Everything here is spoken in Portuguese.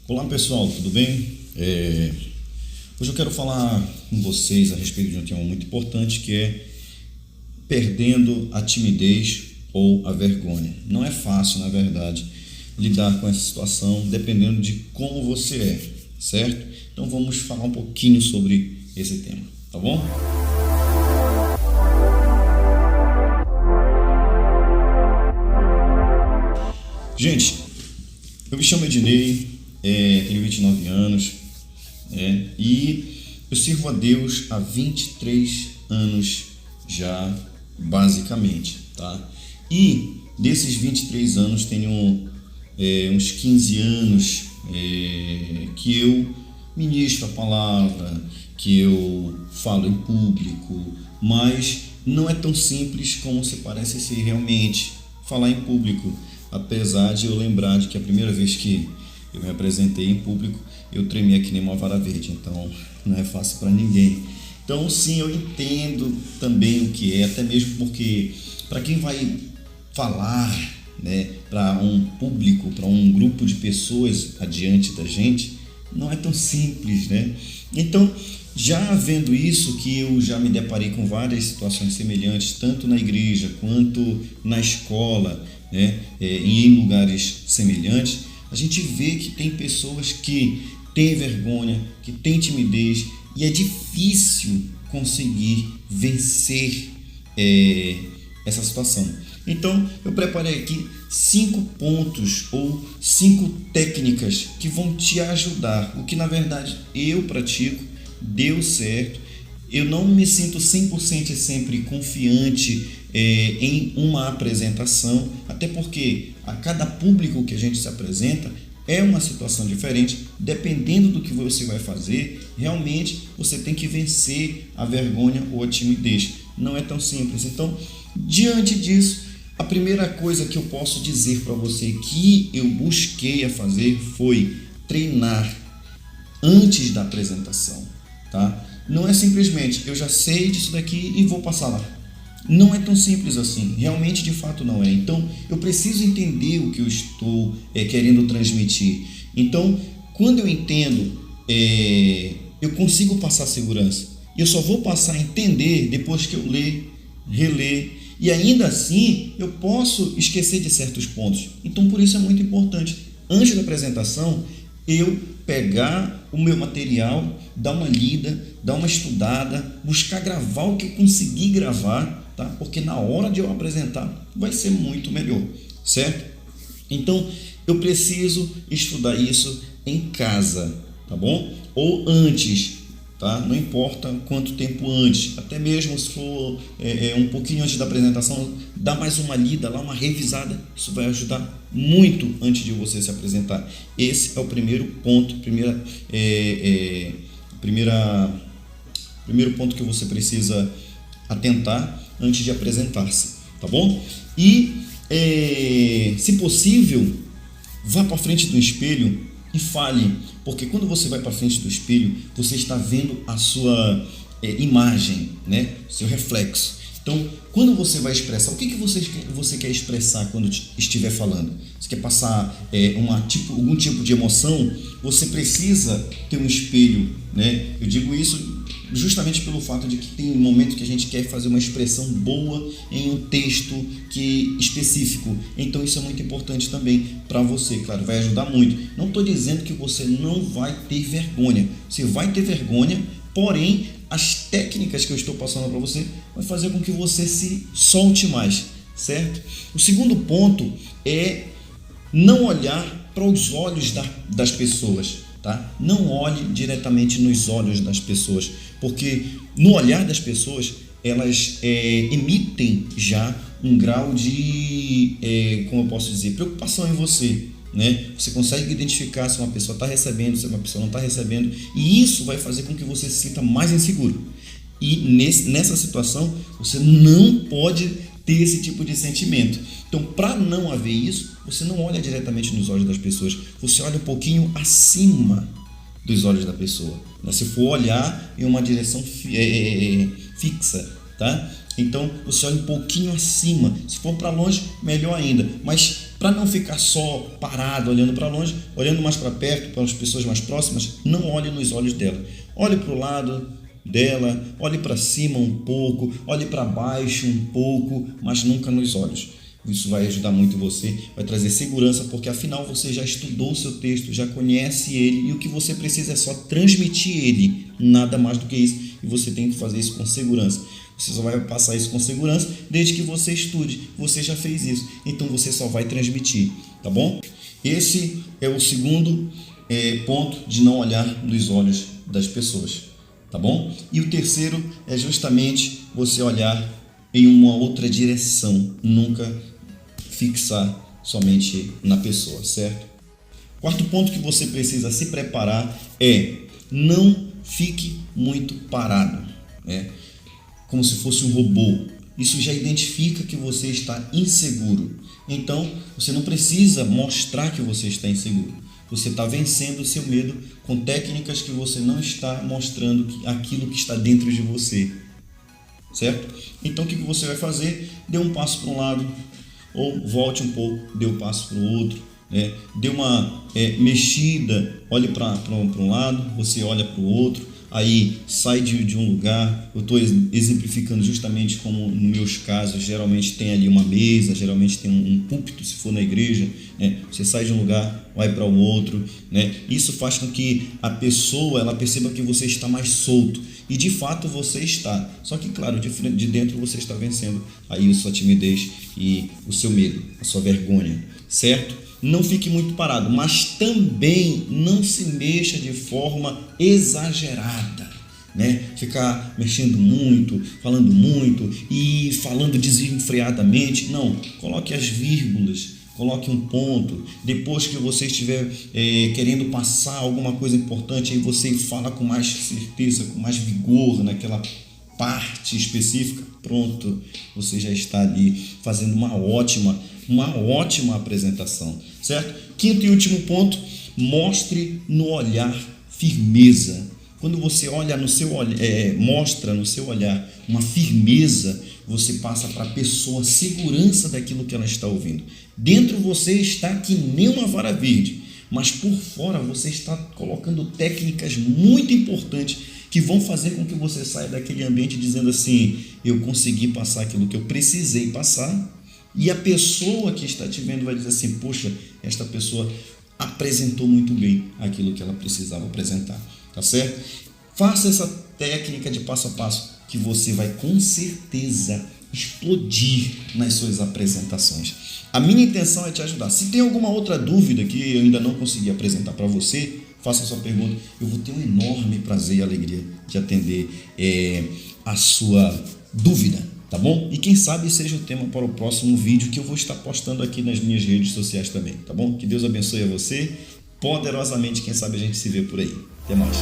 Olá pessoal, tudo bem? Hoje eu quero falar com vocês a respeito de um tema muito importante que é perdendo a timidez ou a vergonha. Não é fácil, na verdade, lidar com essa situação dependendo de como você é, certo? Então vamos falar um pouquinho sobre esse tema, tá bom? Gente, eu me chamo Ednei, tenho 29 anos, e eu sirvo a Deus há 23 anos já, basicamente, tá? E desses 23 anos tenho uns 15 anos que eu ministro a palavra, que eu falo em público, mas não é tão simples como se parece ser realmente falar em público, apesar de eu lembrar de que a primeira vez que eu me apresentei em público, eu tremia que nem uma vara verde, então não é fácil para ninguém. Então sim, eu entendo também o que é, até mesmo porque para quem vai falar, para um público, para um grupo de pessoas adiante da gente, não é tão simples, Então, já vendo isso, que eu já me deparei com várias situações semelhantes, tanto na igreja quanto na escola, e em lugares semelhantes, a gente vê que tem pessoas que têm vergonha, que têm timidez, e é difícil conseguir vencer essa situação. Então, eu preparei aqui 5 pontos ou 5 técnicas que vão te ajudar. O que, na verdade, eu pratico, deu certo. Eu não me sinto 100% sempre confiante em uma apresentação, até porque a cada público que a gente se apresenta é uma situação diferente. Dependendo do que você vai fazer, realmente você tem que vencer a vergonha ou a timidez. Não é tão simples. Então, diante disso, a primeira coisa que eu posso dizer para você que eu busquei a fazer foi treinar antes da apresentação, tá? Não é simplesmente eu já sei disso daqui e vou passar lá. Não é tão simples assim, realmente de fato não é. Então eu preciso entender o que eu estou querendo transmitir. Então quando eu entendo, eu consigo passar segurança. E eu só vou passar a entender depois que eu ler, reler. E ainda assim eu posso esquecer de certos pontos. Então por isso é muito importante, antes da apresentação, eu pegar o meu material, dar uma lida, dar uma estudada, buscar gravar o que eu conseguir gravar, tá? Porque na hora de eu apresentar vai ser muito melhor, certo? Então eu preciso estudar isso em casa, tá bom? Ou antes, tá? Não importa quanto tempo antes, até mesmo se for um pouquinho antes da apresentação, dá mais uma lida lá, uma revisada. Isso vai ajudar muito antes de você se apresentar. Esse é o primeiro ponto, primeiro ponto que você precisa atentar antes de apresentar-se, tá bom? E se possível, vá para frente do espelho e fale, porque quando você vai para frente do espelho, você está vendo a sua imagem, seu reflexo. Então, quando você vai expressar, o que você quer expressar quando estiver falando? Você quer passar algum tipo de emoção? Você precisa ter um espelho, Eu digo isso justamente pelo fato de que tem um momento que a gente quer fazer uma expressão boa em um texto específico. Então isso é muito importante também para você, claro, vai ajudar muito. Não estou dizendo que você não vai ter vergonha. Você vai ter vergonha, porém as técnicas que eu estou passando para você vai fazer com que você se solte mais, certo? O segundo ponto é não olhar para os olhos das pessoas, tá? Não olhe diretamente nos olhos das pessoas, porque no olhar das pessoas elas emitem já um grau de, como eu posso dizer, preocupação em você. Você consegue identificar se uma pessoa está recebendo, se uma pessoa não está recebendo, e isso vai fazer com que você se sinta mais inseguro. E nessa situação você não pode ter esse tipo de sentimento. Então, para não haver isso, você não olha diretamente nos olhos das pessoas, você olha um pouquinho acima dos olhos da pessoa. Se for olhar em uma direção fixa, tá? Então você olha um pouquinho acima. Se for para longe, melhor ainda. Mas para não ficar só parado olhando para longe, olhando mais para perto, para as pessoas mais próximas, não olhe nos olhos dela. Olhe para o lado dela, olhe para cima um pouco, olhe para baixo um pouco, mas nunca nos olhos. Isso vai ajudar muito você, vai trazer segurança, porque afinal você já estudou o seu texto, já conhece ele, e o que você precisa é só transmitir ele, nada mais do que isso, e você tem que fazer isso com segurança. Você só vai passar isso com segurança desde que você estude, você já fez isso, então você só vai transmitir, tá bom? Esse é o segundo ponto de não olhar nos olhos das pessoas, tá bom? E o terceiro é justamente você olhar em uma outra direção, nunca fixar somente na pessoa, certo? Quarto ponto que você precisa se preparar é: não fique muito parado, como se fosse um robô. Isso já identifica que você está inseguro. Então, você não precisa mostrar que você está inseguro. Você está vencendo o seu medo com técnicas que você não está mostrando aquilo que está dentro de você, certo? Então, o que você vai fazer? Dê um passo para um lado, ou volte um pouco, dê um passo para o outro, dê uma mexida, olhe para um lado, você olha para o outro, aí sai de um lugar. Eu estou exemplificando justamente como nos meus casos, geralmente tem ali uma mesa, geralmente tem um púlpito, se for na igreja, você sai de um lugar, vai para o outro, Isso faz com que a pessoa ela perceba que você está mais solto, e de fato você está, só que claro, de dentro você está vencendo aí a sua timidez e o seu medo, a sua vergonha, certo? Não fique muito parado, mas também não se mexa de forma exagerada, Ficar mexendo muito, e falando desenfreadamente. Não, coloque as vírgulas, coloque um ponto. Depois que você estiver querendo passar alguma coisa importante, aí você fala com mais certeza, com mais vigor naquela parte específica. Pronto, você já está ali fazendo uma ótima apresentação, certo? Quinto e último ponto: mostre no olhar firmeza. Quando você olha mostra no seu olhar uma firmeza, você passa para a pessoa segurança daquilo que ela está ouvindo. Dentro você está que nem uma vara verde, mas por fora você está colocando técnicas muito importantes que vão fazer com que você saia daquele ambiente dizendo assim: eu consegui passar aquilo que eu precisei passar. E a pessoa que está te vendo vai dizer assim: poxa, esta pessoa apresentou muito bem aquilo que ela precisava apresentar, tá certo? Faça essa técnica de passo a passo que você vai com certeza explodir nas suas apresentações. A minha intenção é te ajudar. Se tem alguma outra dúvida que eu ainda não consegui apresentar para você, faça a sua pergunta. Eu vou ter um enorme prazer e alegria de atender a sua dúvida, tá bom? E quem sabe seja o tema para o próximo vídeo que eu vou estar postando aqui nas minhas redes sociais também, tá bom? Que Deus abençoe a você poderosamente. Quem sabe a gente se vê por aí. Até mais.